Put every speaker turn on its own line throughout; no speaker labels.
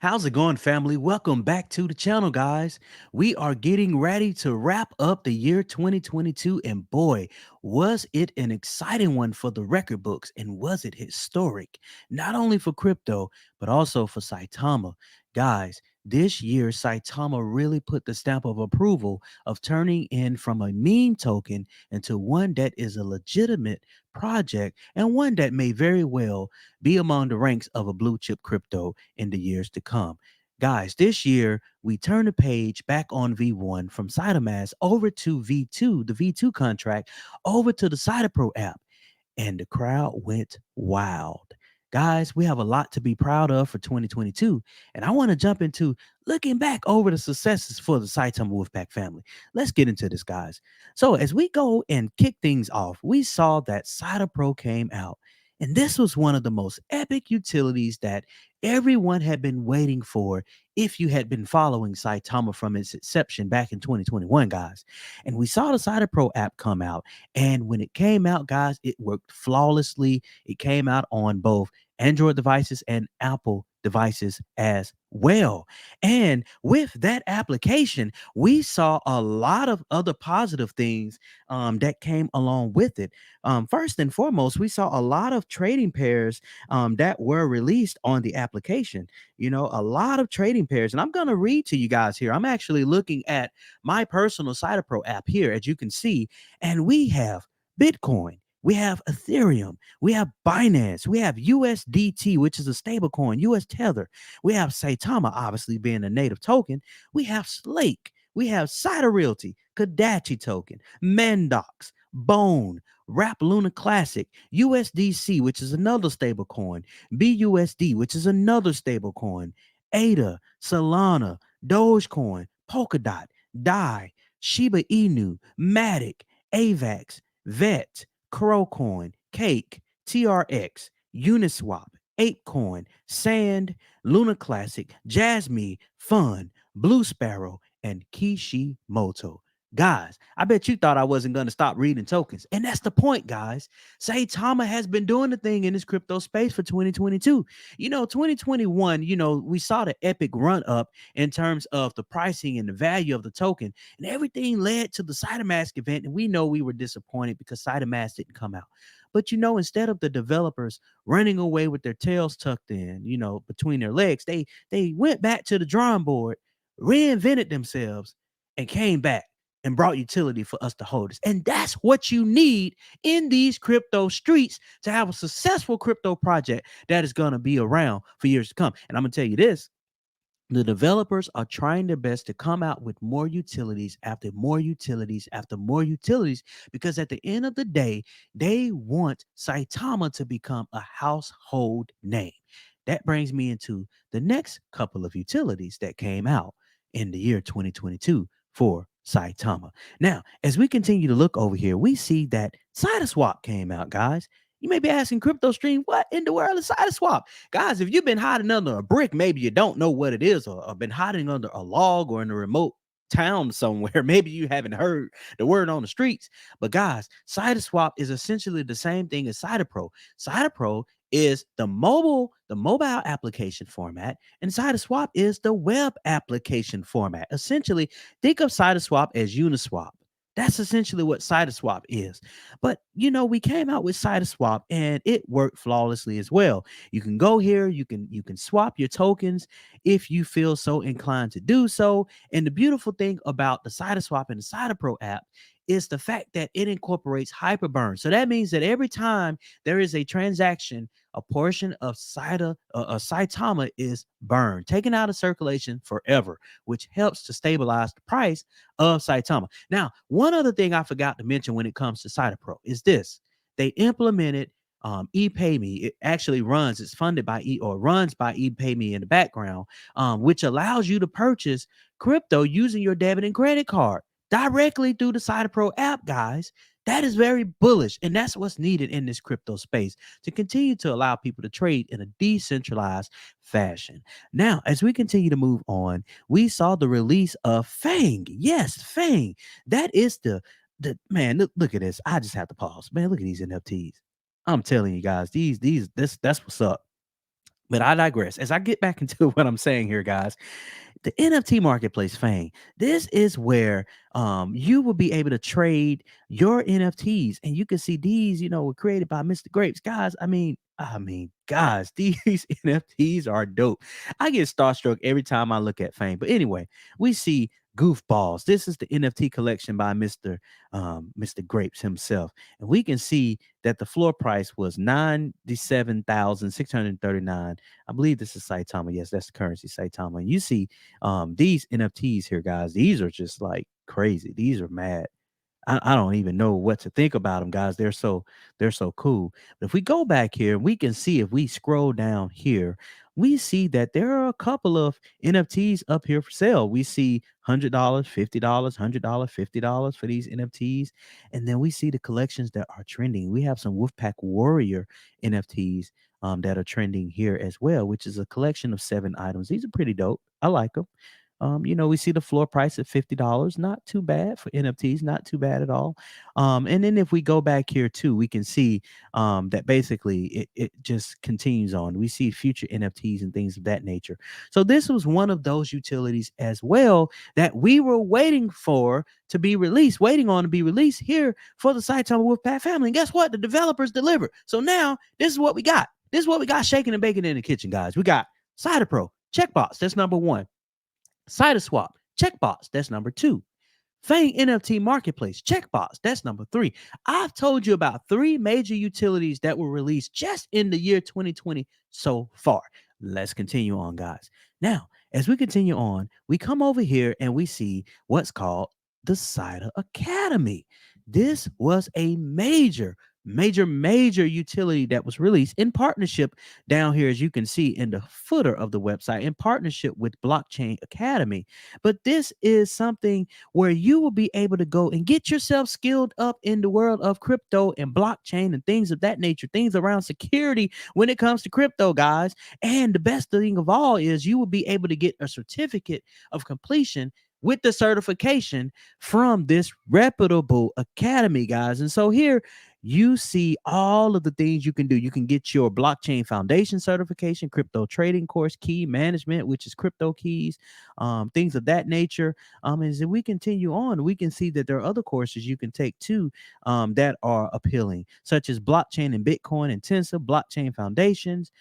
How's it going, family? Welcome back to the channel, guys. We are getting ready to wrap up the year 2022, and boy, was it an exciting one for the record books, and was it historic, not only for crypto, but also for Saitama. Guys, this year, Saitama really put the stamp of approval of turning in from a meme token into one that is a legitimate project and one that may very well be among the ranks of a blue chip crypto in the years to come. Guys, this year we turn the page back on V1 from Cytomask over to V2, the V2 contract, over to the SaitaPro app, and the crowd went wild. Guys, we have a lot to be proud of for 2022, and I want to jump into looking back over the successes for the Saitama Wolfpack family. Let's get into this, guys. So, as we go and kick things off, we saw that SaitaPro came out, and this was one of the most epic utilities that everyone had been waiting for if you had been following Saitama from its inception back in 2021, guys. And we saw the SaitaPro app come out, and when it came out, guys, it worked flawlessly. It came out on both Android devices and Apple devices as well. And with that application, we saw a lot of other positive things that came along with it. First and foremost, we saw a lot of trading pairs that were released on the application. A lot of trading pairs. And I'm going to read to you guys here. I'm actually looking at my personal SaitaPro app here, as you can see, and we have Bitcoin. We have Ethereum. We have Binance. We have USDT, which is a stable coin, US Tether. We have Saitama, obviously being a native token. We have Slake. We have SaitaRealty, Kadachi token, Mandox, Bone, Rap Luna Classic, USDC, which is another stable coin, BUSD, which is another stable coin, ADA, Solana, Dogecoin, Polkadot, DAI, Shiba Inu, Matic, AVAX, VET, Crowcoin, Cake, TRX, Uniswap, ApeCoin, Sand, Luna Classic, Jasmine, Fun, Blue Sparrow, and Kishimoto. Guys, I bet you thought I wasn't going to stop reading tokens. And that's the point, guys. Saitama has been doing the thing in this crypto space for 2022. 2021, we saw the epic run up in terms of the pricing and the value of the token, and everything led to the Cytomask event. And we know we were disappointed because Cytomask didn't come out. But instead of the developers running away with their tails tucked in, between their legs, they went back to the drawing board, reinvented themselves, and came back and brought utility for us to hold us. And that's what you need in these crypto streets to have a successful crypto project that is going to be around for years to come. And I'm going to tell you this. The developers are trying their best to come out with more utilities after more utilities after more utilities, because at the end of the day, they want Saitama to become a household name. That brings me into the next couple of utilities that came out in the year 2022 for Saitama. Now, as we continue to look over here, we see that Saitaswap came out, guys. You may be asking Crypto Stream, what in the world is Cytoswap? Guys, if you've been hiding under a brick, maybe you don't know what it is, or been hiding under a log or in a remote town somewhere. Maybe you haven't heard the word on the streets. But guys, Cytoswap is essentially the same thing as SaitaPro. SaitaPro is the mobile application format, and Cytoswap is the web application format. Essentially, think of Cytoswap as Uniswap. That's essentially what Cytoswap is. But we came out with Cytoswap and it worked flawlessly as well. You can go here, you can swap your tokens if you feel so inclined to do so. And the beautiful thing about the Cytoswap and the SaitaPro app is the fact that it incorporates hyperburn. So that means that every time there is a transaction, a portion of Saitama is burned, taken out of circulation forever, which helps to stabilize the price of Saitama. Now, one other thing I forgot to mention when it comes to SaitaPro is this. They implemented epayme. It actually it's funded by runs by epayme in the background, which allows you to purchase crypto using your debit and credit card directly through the SaitaPro app, guys. That is very bullish, and that's what's needed in this crypto space to continue to allow people to trade in a decentralized fashion. Now, as we continue to move on, we saw the release of Fang. Yes, Fang. That is the man. Look at this. I just have to pause. Man, look at these NFTs. I'm telling you guys, that's what's up. But I digress. As I get back into what I'm saying here, guys, the NFT marketplace, Fang, this is where you will be able to trade your NFTs, and you can see these, were created by Mr. Grapes, guys. Guys, these NFTs are dope. I get starstruck every time I look at Fang. But anyway, we see Goofballs. This is the NFT collection by Mr. Grapes himself, and we can see that the floor price was 97,639. I believe this is Saitama. Yes, that's the currency, Saitama. And you see these NFTs here, guys, these are just like crazy. These are mad. I don't even know what to think about them, guys. They're so cool. But if we go back here, we can see, if we scroll down here, we see that there are a couple of NFTs up here for sale. We see $100, $50, $100, $50 for these NFTs. And then we see the collections that are trending. We have some Wolfpack Warrior NFTs that are trending here as well, which is a collection of 7 items. These are pretty dope. I like them. We see the floor price at $50. Not too bad for NFTs, not too bad at all. And then if we go back here too, we can see that basically it just continues on. We see future NFTs and things of that nature. So this was one of those utilities as well that we were waiting for to be released, waiting on to be released here for the Saitama Wolfpack family. And guess what? The developers delivered. So now this is what we got. This is what we got shaking and baking in the kitchen, guys. We got SaitaPro, checkbox. That's number one. Cytoswap, checkbox. That's number two. Fang NFT Marketplace, checkbox. That's number three. I've told you about three major utilities that were released just in the year 2020 so far. Let's continue on, guys. Now, as we continue on, we come over here and we see what's called the Saita Academy. This was a major utility that was released in partnership down here, as you can see in the footer of the website, in partnership with Blockchain Academy. But this is something where you will be able to go and get yourself skilled up in the world of crypto and blockchain and things of that nature, things around security when it comes to crypto, guys. And the best thing of all is you will be able to get a certificate of completion with the certification from this reputable academy, guys. And so here you see all of the things you can do. You can get your blockchain foundation certification, crypto trading course, key management, which is crypto keys, things of that nature. As we continue on, we can see that there are other courses you can take too that are appealing, such as blockchain and Bitcoin intensive, blockchain foundations,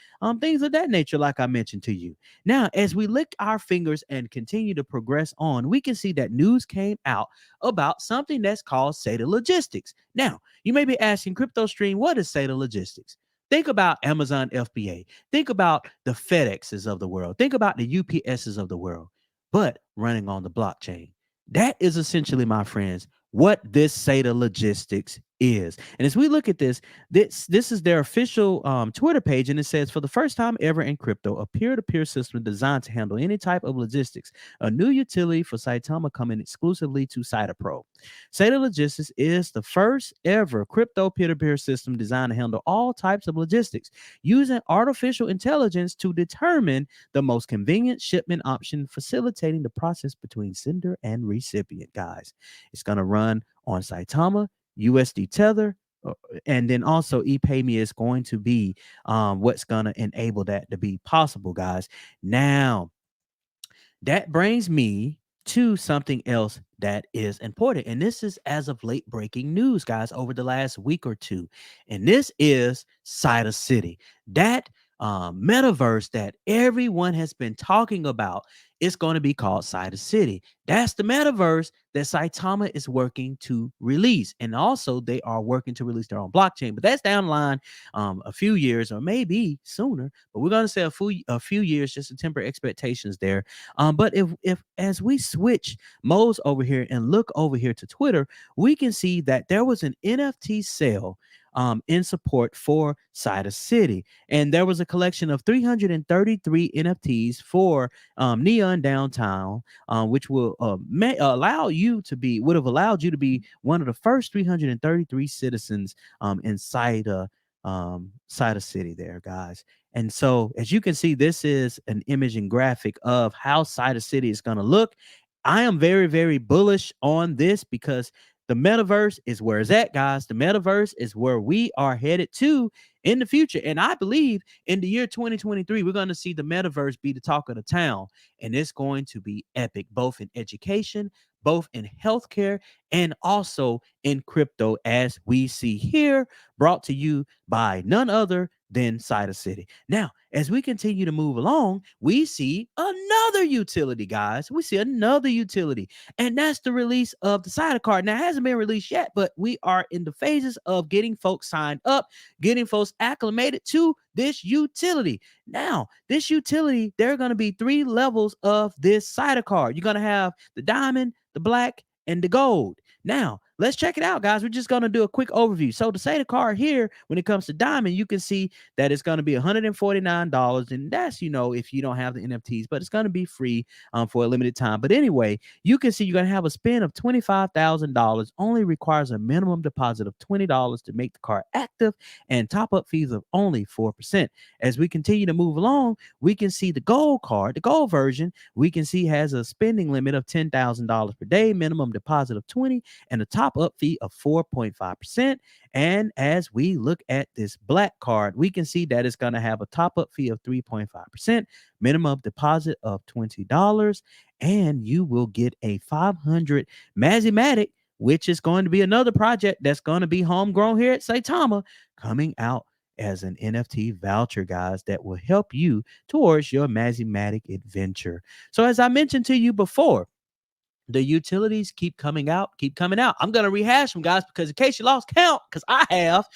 things of that nature, like I mentioned to you. Now, as we lick our fingers and continue to progress on, we can see that news came out about something that's called SATA Logistics. Now, you may be asking, Crypto Stream, what is SATA Logistics? Think about Amazon FBA. Think about the FedExes of the world. Think about the UPSs of the world, but running on the blockchain. That is essentially, my friends, what this SATA Logistics is. And as we look at this is their official Twitter page, and it says, for the first time ever in crypto, a peer-to-peer system designed to handle any type of logistics, a new utility for Saitama coming exclusively to SaitaPro. SATA Logistics is the first ever crypto peer-to-peer system designed to handle all types of logistics, using artificial intelligence to determine the most convenient shipment option, facilitating the process between sender and recipient, guys. It's going to run on Saitama, USD Tether, and then also epayme is going to be what's going to enable that to be possible, guys. Now, that brings me to something else that is important. And this is as of late breaking news, guys, over the last week or two. And this is Saita City. That metaverse that everyone has been talking about is going to be called Saita City. That's the metaverse that Saitama is working to release. And also they are working to release their own blockchain, but that's down the line a few years or maybe sooner. But we're going to say a few years just to temper expectations there. But if as we switch modes over here and look over here to Twitter, we can see that there was an NFT sale in support for Saita City. And there was a collection of 333 NFTs for Neon Downtown, which will would have allowed you to be one of the first 333 citizens in Saita City there, guys. And so, as you can see, this is an image and graphic of how Saita City is going to look. I am very, very bullish on this because The metaverse is where it's at, guys. The metaverse is where we are headed to in the future. And I believe in the year 2023, we're going to see the metaverse be the talk of the town. And it's going to be epic, both in education, both in healthcare, and also in crypto, as we see here, brought to you by none other than Cider City. Now, as we continue to move along, we see another utility, guys. We see another utility, and that's the release of the SaitaCard. Now, it hasn't been released yet, but we are in the phases of getting folks signed up, getting folks acclimated to this utility. Now, this utility, there are going to be 3 levels of this SaitaCard. You're going to have the diamond, the black, and the gold. Now, let's check it out, guys. We're just going to do a quick overview. So the SaitaCard here, when it comes to diamond, you can see that it's going to be $149. And that's, if you don't have the NFTs, but it's going to be free for a limited time. But anyway, you can see you're going to have a spend of $25,000, only requires a minimum deposit of $20 to make the card active, and top-up fees of only 4%. As we continue to move along, we can see the gold card, the gold version, we can see has a spending limit of $10,000 per day, minimum deposit of $20, and a top-up fee of 4.5%. And as we look at this black card, we can see that it's going to have a top-up fee of 3.5%, minimum deposit of $20, and you will get a 500 Mazimatic, which is going to be another project that's going to be homegrown here at Saitama, coming out as an NFT voucher, guys, that will help you towards your Mazimatic adventure. So as I mentioned to you before, the utilities keep coming out, keep coming out. I'm going to rehash them, guys, because in case you lost count, because I have,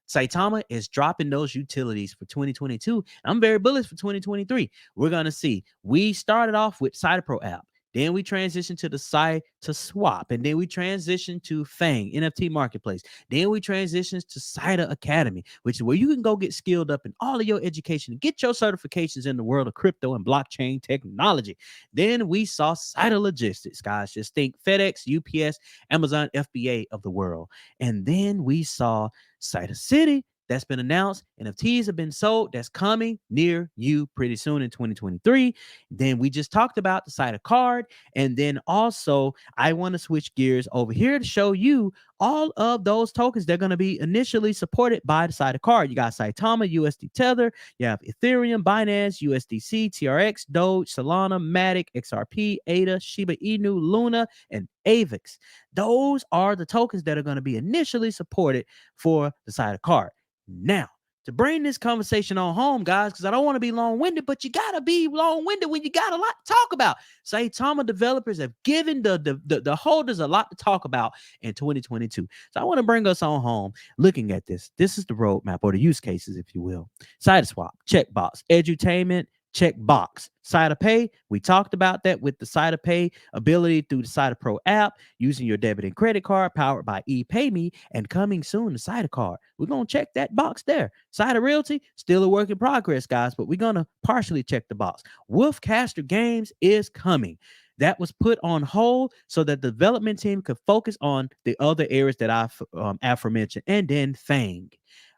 Saitama is dropping those utilities for 2022. I'm very bullish for 2023. We're going to see. We started off with SaitaPro app. Then we transitioned to the Saitaswap. And then we transitioned to Fang, NFT Marketplace. Then we transitioned to Saita Academy, which is where you can go get skilled up in all of your education and get your certifications in the world of crypto and blockchain technology. Then we saw Saita Logistics, guys. Just think FedEx, UPS, Amazon, FBA of the world. And then we saw Saita City. That's been announced. NFTs have been sold. That's coming near you pretty soon in 2023. Then we just talked about the SaitaCard. And then also, I want to switch gears over here to show you all of those tokens. They're going to be initially supported by the SaitaCard. You got Saitama, USD Tether. You have Ethereum, Binance, USDC, TRX, Doge, Solana, Matic, XRP, ADA, Shiba Inu, Luna, and AVIX. Those are the tokens that are going to be initially supported for the SaitaCard. Now, to bring this conversation on home, guys, because I don't want to be long-winded, but you got to be long-winded when you got a lot to talk about. Saitama developers have given the holders a lot to talk about in 2022. So I want to bring us on home looking at this. This is the roadmap, or the use cases, if you will. Saitaswap, checkbox. Edutainment, checkbox. SaitaPay, we talked about that with the SaitaPay ability through the SaitaPro app, using your debit and credit card, powered by epayme, and coming soon the SaitaCard. We're going to check that box there. SaitaRealty, still a work in progress, guys, but we're going to partially check the box. Wolfcaster Games is coming. That was put on hold so that the development team could focus on the other areas that I've aforementioned. And then Fang,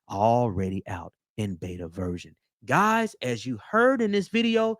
already out in beta version. Guys, as you heard in this video,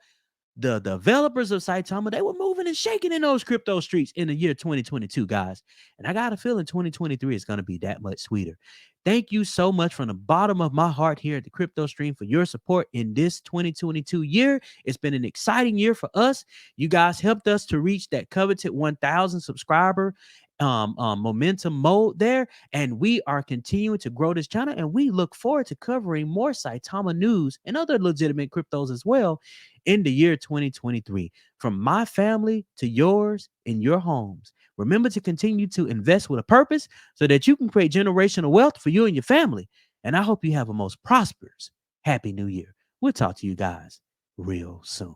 the developers of Saitama, they were moving and shaking in those crypto streets in the year 2022, guys. And I got a feeling 2023 is going to be that much sweeter. Thank you so much from the bottom of my heart here at the Crypto Stream for your support in this 2022 year. It's been an exciting year for us. You guys helped us to reach that coveted 1,000 subscriber momentum mode there, and we are continuing to grow this channel, and we look forward to covering more Saitama news and other legitimate cryptos as well in the year 2023. From my family to yours in your homes, remember to continue to invest with a purpose so that you can create generational wealth for you and your family. And I hope you have a most prosperous, happy new year. We'll talk to you guys real soon.